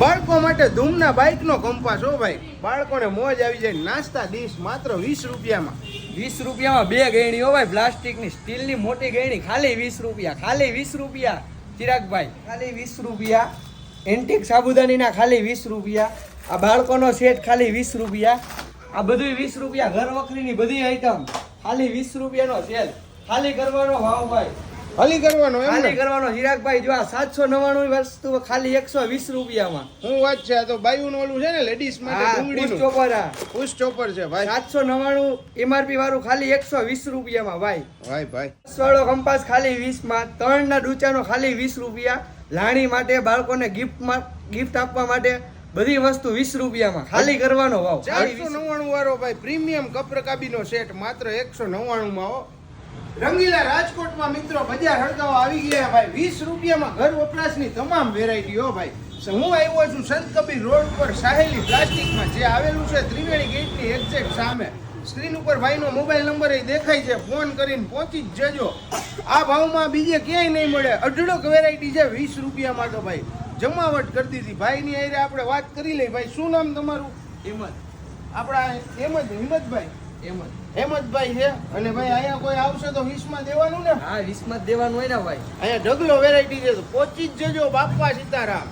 બાળકો માટે ધૂમના બાઇકનો કંપાસ હો ભાઈ, બાળકોને મોજ આવી જાય. નાસ્તા ડીશ માત્ર 20 રૂપિયામાં. 20 રૂપિયામાં 2 ગયણી હો ભાઈ, પ્લાસ્ટિકની સ્ટીલની મોટી ગયણી ખાલી 20 રૂપિયા. ખાલી 20 રૂપિયા ચિરાગભાઈ, ખાલી 20 રૂપિયા. એન્ટિક સાબુદાનીના ખાલી 20 રૂપિયા. આ બાળકોનો સેટ ખાલી 20 રૂપિયા. આ બધું 20 રૂપિયા. ઘર વખરીની બધી આઈટમ ખાલી 20 રૂપિયાનો સેલ. ખાલી કરવાનો ભાવ ભાઈ, ખાલી કરવાનો એમ ખાલી ને? કરવાનો. ચિરાગભાઈ જો આ 799 વસ્તુ ખાલી 120 રૂપિયામાં. હું વાત છે, આ તો બાયુનું ઓલું છે ને, લેડીઝ માટે હા, ડુંગળીનું ચોપર આ પુશ ચોપર છે ભાઈ. 799 એમઆરપી વાળું ખાલી 120 રૂપિયામાં ભાઈ. ભાઈ 10 વાળો કંપાસ ખાલી 20 માં. 3 ના ડૂચાનો ખાલી 20 રૂપિયા. લાણી માટે, બાળકોને ગિફ્ટ આપવા માટે બધી વસ્તુ 20 રૂપિયામાં. ખાલી કરવાનો ભાવ. 499 વાળો ભાઈ પ્રીમિયમ કપરકાબીનો સેટ માત્ર 199 માં હો. રંગીલા રાજકોટમાં મિત્રો બજાર હડકાવા આવી ગયા ભાઈ. 20 રૂપિયામાં ઘર વપરાશની તમામ વેરાયટી હો ભાઈ. હું આવ્યો છું સંત કબીર રોડ પર સાહેલી પ્લાસ્ટિકમાં, જે આવેલું છે ત્રિવેણી ગેટની એક્ઝેક્ટ સામે. સ્ક્રીન ઉપર ભાઈનો મોબાઈલ નંબર એ દેખાય છે, ફોન કરીને પહોંચી જ જજો. આ ભાવમાં બીજે ક્યાંય નહીં મળે. અઢળક વેરાયટી છે 20 રૂપિયામાં તો ભાઈ. જમાવટ કરી દીધી ભાઈની હારે. આપણે વાત કરી લઈએ ભાઈ, શું નામ તમારું? હિંમત. આપણા હિંમતભાઈ. હેમંતભાઈ છે. અને ભાઈ અહીંયા કોઈ આવશે તો 20 માં દેવાનું ને? હા, 20 માં જ દેવાનું હોય ને ભાઈ. અહીંયા ઢગલો વેરાયટી છે, તો પહોંચી જ જજો. બાપા સીતારામ.